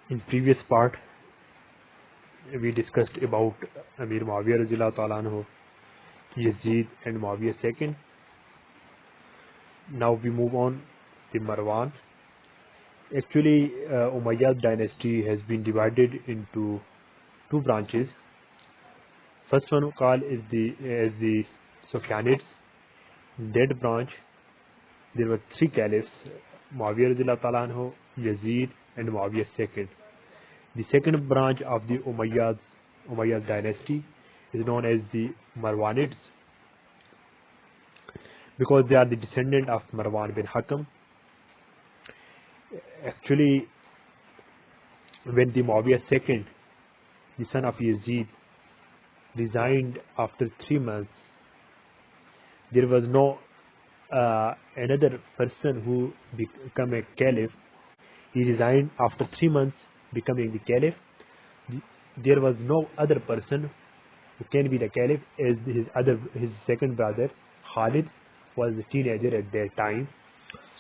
In previous part, we discussed about Amir Muawiyah radhiyallahu ta'ala anhu, Yazid and Muawiyah II. Now we move on to Marwan. Actually, Umayyad dynasty has been divided into two branches. First one called is the Sufyanids. In that branch, there were three caliphs: Muawiyah radhiyallahu ta'ala anhu, Yazid, and Muawiyah II. The second branch of the Umayyad dynasty is known as the Marwanids, because they are the descendant of Marwan bin Hakam. Actually, when the Muawiyah II, the son of Yazid, resigned after 3 months, there was no another person who became a caliph. He resigned after 3 months, becoming the caliph. There was no other person who can be the caliph, as his second brother Khalid was a teenager at that time.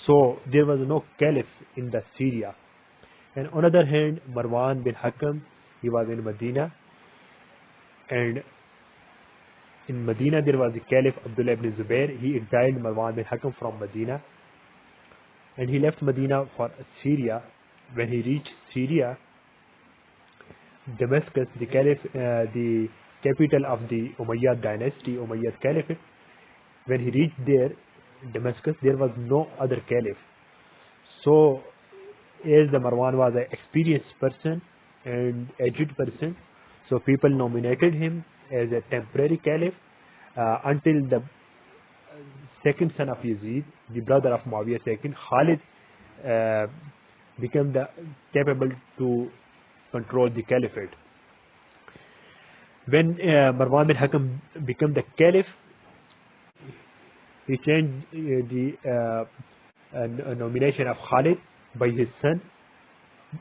So there was no caliph in the Syria. And on the other hand, Marwan bin Hakam, he was in Medina, and in Medina there was the caliph Abdullah ibn Zubair. He exiled Marwan bin Hakam from Medina, and he left Medina for Syria. When he reached Syria, Damascus, the capital of the Umayyad dynasty, Umayyad Caliphate, when he reached there, Damascus, there was no other caliph. So, as the Marwan was an experienced person and aged person, so people nominated him as a temporary caliph until the second son of Yazid, the brother of Muawiyah II, Khalid, became capable to control the caliphate. When Marwan bin Hakam became the caliph, he changed the nomination of Khalid by his son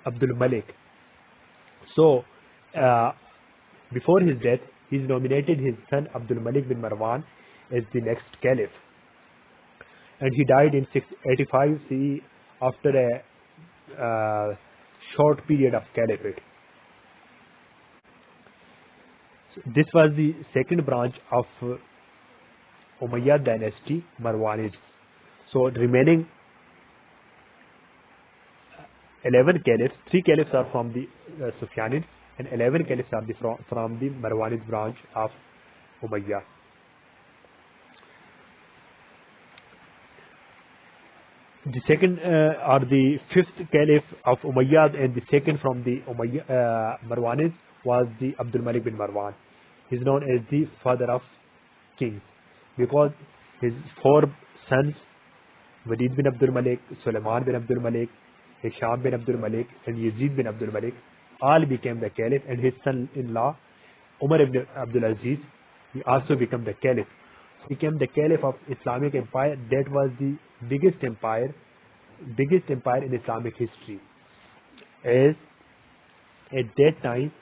Abdul Malik. So before his death, he nominated his son Abdul Malik bin Marwan as the next caliph, and he died in 685 CE after a short period of caliphate. So this was the second branch of Umayyad dynasty, Marwanids. So remaining 11 caliphs, 3 caliphs are from the Sufyanids, and 11 caliphs are from the Marwanid branch of Umayyah. The second or the fifth caliph of Umayyad, and the second from the Marwanids was the Abdul Malik bin Marwan. He is known as the father of kings, because his 4 sons, Walid bin Abdul Malik, Sulaiman bin Abdul Malik, Hisham bin Abdul Malik, and Yazid bin Abdul Malik, all became the caliph, and his son-in-law Umar ibn Abdul Aziz, he also became the caliph. He became the caliph of Islamic empire. That was the biggest empire in Islamic history, as at that time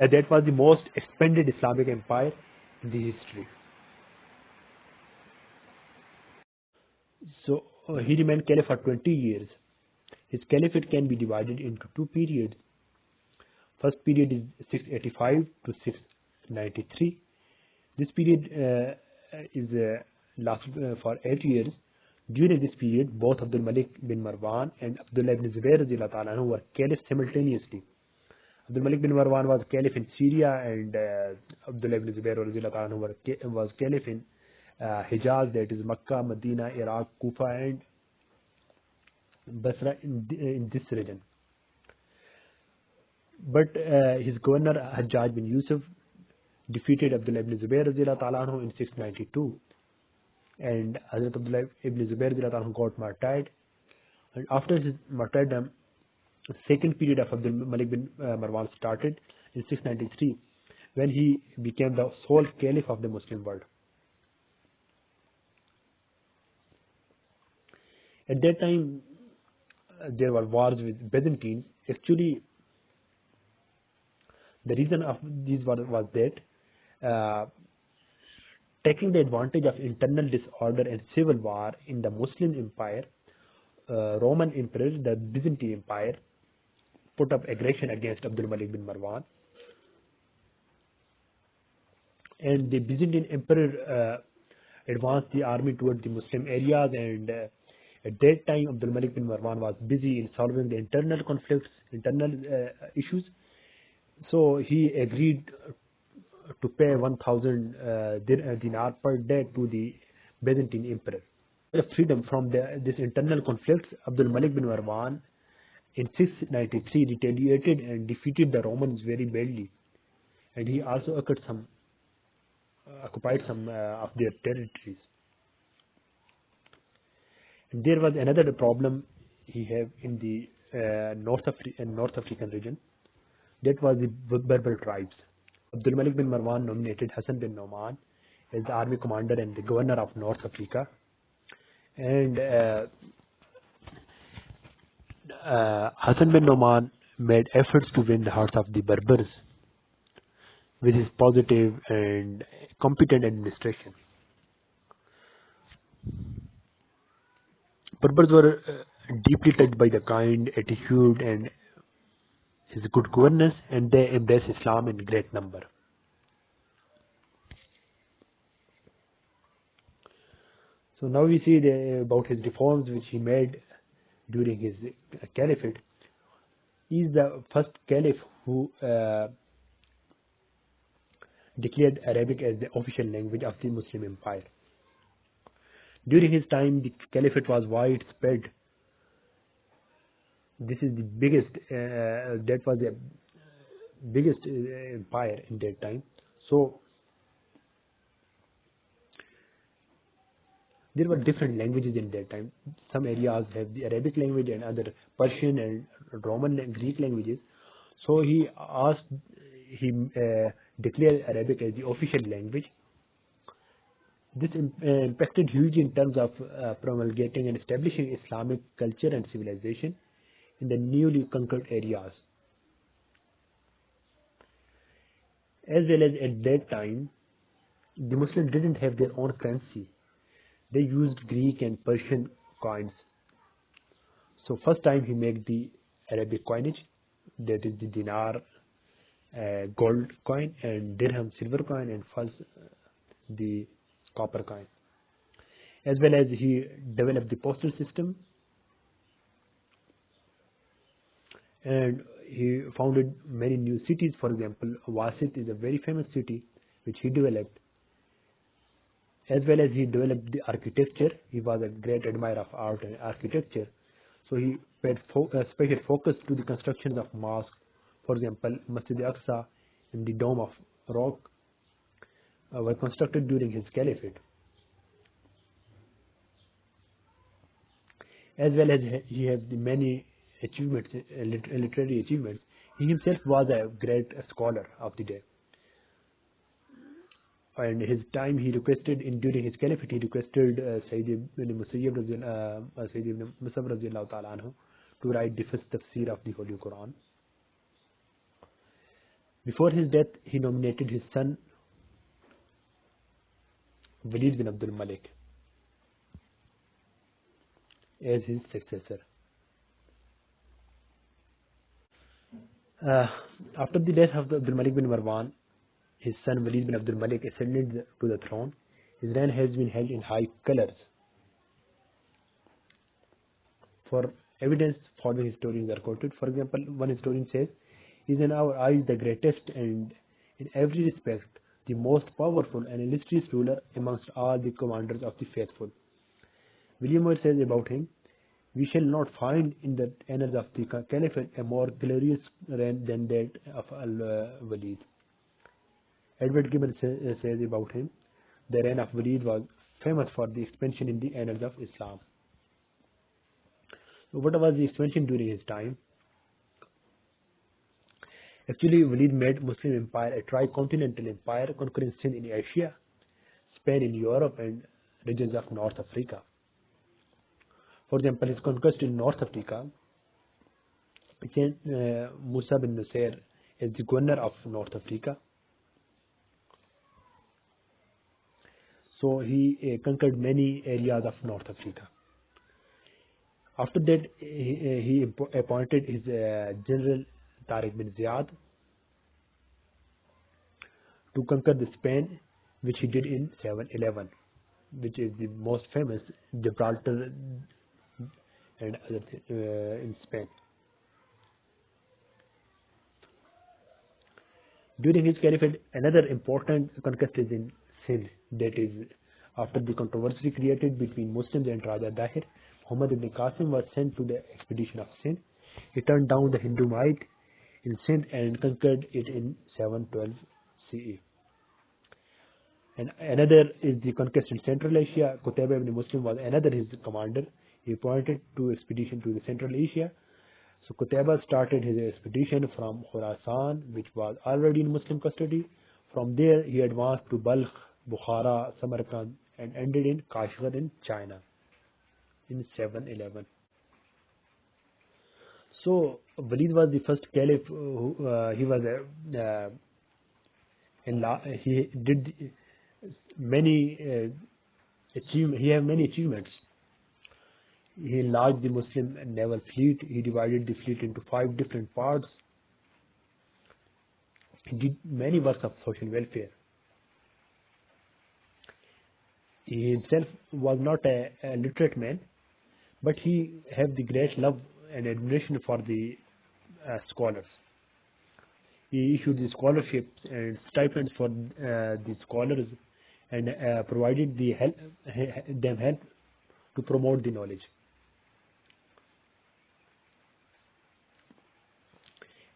that was the most expanded Islamic empire in the history. So he remained caliph for 20 years. His caliphate can be divided into 2 periods. First period is 685 to 693. This period lasted for 8 years. During this period, both Abdul Malik bin Marwan and Abdullah ibn Zubair radhiyallahu ta'ala anhu were caliphs simultaneously. Abdul Malik bin Marwan was caliph in Syria, and Abdullah ibn Zubair radhiyallahu ta'ala anhu was caliph in Hijaz, that is Makkah, Medina, Iraq, Kufa, and Basra in this region. But his governor Hajjaj bin Yusuf defeated Abdullah ibn Zubair radhiyallahu ta'ala anhu in 692, and Hazrat Abdullah ibn Zubair radhiyallahu ta'ala anhu got martyred. And after his martyrdom, the second period of Abdul Malik bin Marwan started in 693, when he became the sole caliph of the Muslim world. At that time, there were wars with Byzantines. Actually, the reason of these was that taking the advantage of internal disorder and civil war in the Muslim empire, Roman emperors, the Byzantine empire, put up aggression against Abdul Malik bin Marwan, and the Byzantine emperor advanced the army toward the Muslim areas, and at that time Abdul Malik bin Marwan was busy in solving the internal conflicts, internal issues. So he agreed to pay 1,000 dinar per day to the Byzantine emperor. The freedom from this internal conflicts, Abdul Malik bin Marwan in 693 retaliated and defeated the Romans very badly, and he also occupied some of their territories. And there was another problem he had in the North African region. That was the Berber tribes. Abdul Malik bin Marwan nominated Hassan bin Nu'man as the army commander and the governor of North Africa. And Hassan bin Nu'man made efforts to win the hearts of the Berbers with his positive and competent administration. Berbers were deeply touched by the kind attitude and his good governance, and they embraced Islam in great number. So now we see about his reforms which he made during his caliphate. He is the first caliph who declared Arabic as the official language of the Muslim Empire. During his time, the caliphate was widespread. This is the biggest, that was the biggest empire in that time. So there were different languages in that time. Some areas have the Arabic language and other Persian and Roman and Greek languages. So he declared Arabic as the official language. This impacted hugely in terms of promulgating and establishing Islamic culture and civilization in the newly conquered areas. As well as at that time, the Muslims didn't have their own currency. They used Greek and Persian coins. So first time he made the Arabic coinage, that is the dinar gold coin, and dirham silver coin, and first the copper coin. As well as he developed the postal system, and he founded many new cities. For example, Wasit is a very famous city which he developed. As well as he developed the architecture. He was a great admirer of art and architecture. So he paid special focus to the construction of mosques. For example, Masjid al-Aqsa and the Dome of Rock were constructed during his caliphate. As well as he had many achievements, literary achievements. He himself was a great scholar of the day. And his time he requested, during his caliphate, he requested Sayyid ibn Musab radiallahu ta'ala anhu to write the first tafsir of the Holy Quran. Before his death, he nominated his son Walid bin Abdul Malik as his successor. After the death of Abdul Malik bin Marwan, his son Walid bin Abdul Malik ascended to the throne. His reign has been held in high colors. For evidence, following historians are quoted. For example, one historian says, "He is in our eyes the greatest and in every respect the most powerful and illustrious ruler amongst all the commanders of the faithful." William Moore says about him, "We shall not find in the annals of the Caliphate a more glorious reign than that of Al-Walid." Edward Gibbon says about him, "The reign of Walid was famous for the expansion in the annals of Islam." So what was the expansion during his time? Actually, Walid made Muslim empire a tricontinental empire, conquering Sindh in Asia, Spain in Europe, and regions of North Africa. For example, his conquest in North Africa became Musa bin Nusayr as the governor of North Africa. So he conquered many areas of North Africa. After that, he appointed his general Tariq bin Ziyad to conquer the Spain, which he did in 711, which is the most famous Gibraltar and other in Spain. During his caliphate, another important conquest is in Sindh, that is, after the controversy created between Muslims and Raja Dahir, Muhammad ibn Qasim was sent to the expedition of Sindh. He turned down the Hindu might in Sindh and conquered it in 712 CE. And another is the conquest in Central Asia. Qutayba ibn Muslim was another his commander. He appointed two expeditions to the Central Asia. So Qutayba started his expedition from Khurasan, which was already in Muslim custody. From there, he advanced to Balkh, Bukhara, Samarkand, and ended in Kashgar in China in 711. So Walid was the first caliph. He was he did many he had many achievements. He enlarged the Muslim naval fleet. He divided the fleet into 5 different parts. He did many works of social welfare. He himself was not a literate man, but he had the great love and admiration for the scholars. He issued the scholarships and stipends for the scholars and provided them help to promote the knowledge.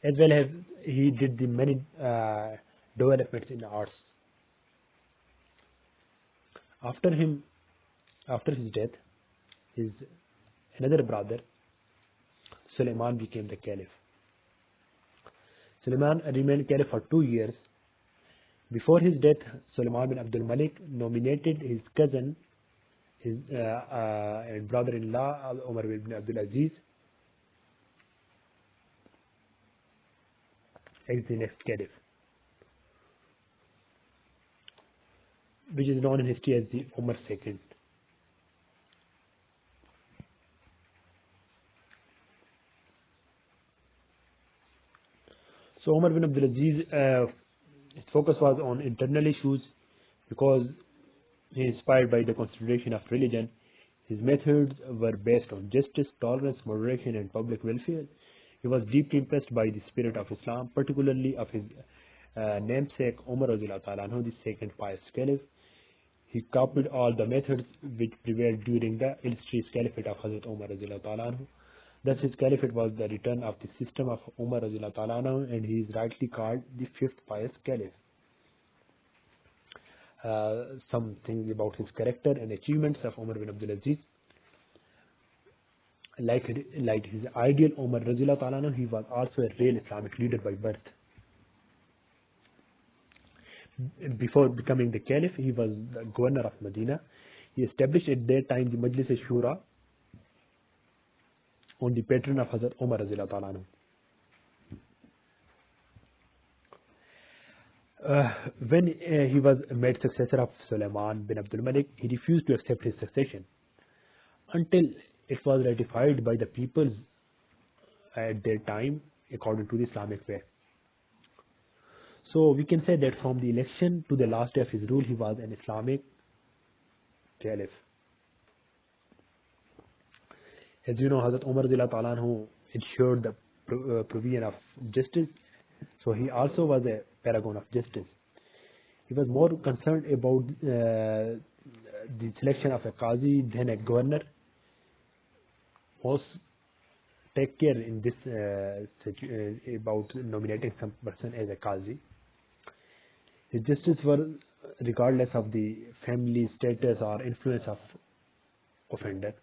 As well as he did the many developments in arts. After his death, his another brother, Suleiman, became the caliph. Suleiman remained caliph for 2 years. Before his death, Suleiman bin Abdul Malik nominated his cousin, his and brother-in-law, Umar bin Abdul Aziz, as the next caliph, which is known in history as the Umar II. So Umar bin Abdul Aziz, his focus was on internal issues because he is inspired by the consideration of religion. His methods were based on justice, tolerance, moderation, and public welfare. He was deeply impressed by the spirit of Islam, particularly of his namesake Umar Radhiyallahu Ta'ala Anhu, the second pious caliph. He copied all the methods which prevailed during the illustrious caliphate of Hazrat Umar Radhiyallahu Ta'ala Anhu. Thus his caliphate was the return of the system of Umar Radhiyallahu Ta'ala Anhu, and he is rightly called the fifth pious caliph. Some things about his character and achievements of Umar bin Abdul Aziz. Like his ideal Umar Radhiyallahu Ta'ala Anhu, he was also a real Islamic leader by birth. Before becoming the caliph, he was the governor of Medina. He established at that time the Majlis-e-Shura on the patron of Hazrat Umar Radhiyallahu Ta'ala Anhu. When he was made successor of Suleiman bin Abdul Malik, he refused to accept his succession until it was ratified by the people at their time according to the Islamic way. So we can say that from the election to the last day of his rule, he was an Islamic caliph. As you know, Hazrat Umar Radhiyallahu Ta'ala Anhu ensured the provision of justice. So he also was a paragon of justice. He was more concerned about the selection of a Qazi than a governor. Most take care in this about nominating some person as a Qazi. His justice were regardless of the family status or influence of offender.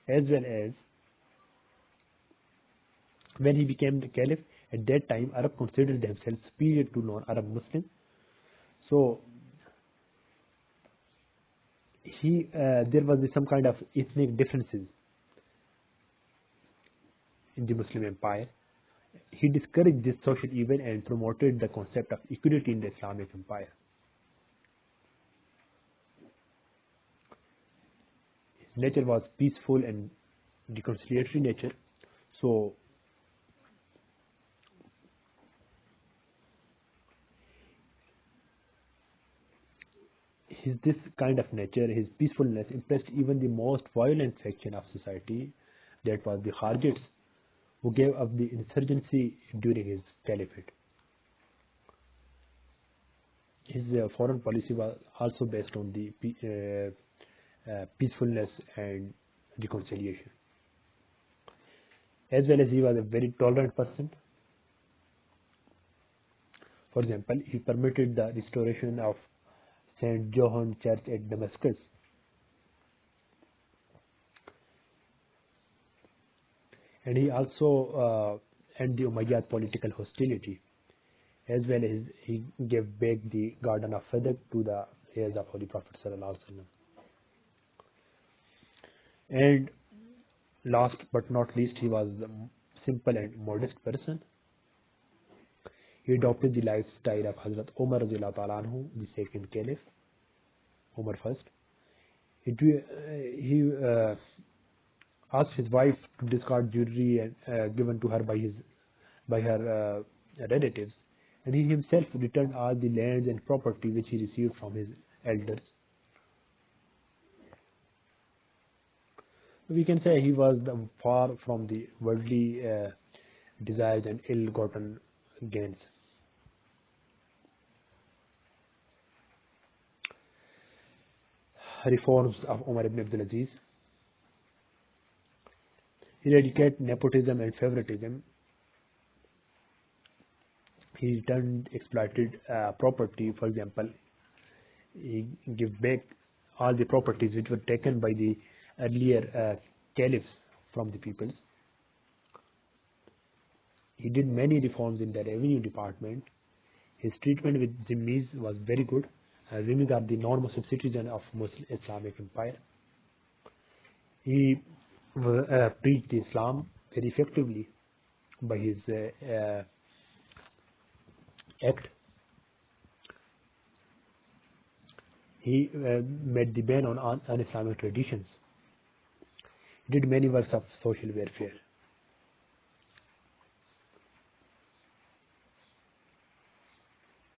As well as when he became the caliph, at that time Arab considered themselves superior to non-Arab Muslims. So there was some kind of ethnic differences in the Muslim empire. He discouraged this social evil and promoted the concept of equality in the Islamic empire. nature was peaceful and reconciliatory nature. So this kind of nature, his peacefulness, impressed even the most violent section of society, that was the Kharijites, who gave up the insurgency during his caliphate. His foreign policy was also based on the peacefulness and reconciliation. As well as he was a very tolerant person. For example, he permitted the restoration of St. Johann Church at Damascus. And he also ended the Umayyad political hostility. As well as he gave back the Garden of Fadak to the heirs of Holy Prophet ﷺ. And last but not least, he was a simple and modest person. He adopted the lifestyle of Hazrat Umar radiallahu ta'ala anhu, the second caliph, Umar first. He asked his wife to discard jewelry given to her by her relatives, and he himself returned all the lands and property which he received from his elders. We can say he was far from the worldly desires and ill-gotten gains. Reforms of Umar ibn Abdul Aziz. He eradicated nepotism and favoritism. He returned exploited property. For example, he gave back all the properties which were taken by the earlier caliphs from the people. He did many reforms in the revenue department. His treatment with Zimmis was very good. Zimmis are the non-Muslim citizens of Muslim Islamic Empire. He preached Islam very effectively by his act. He made the ban on un-Islamic traditions. He did many works of social welfare.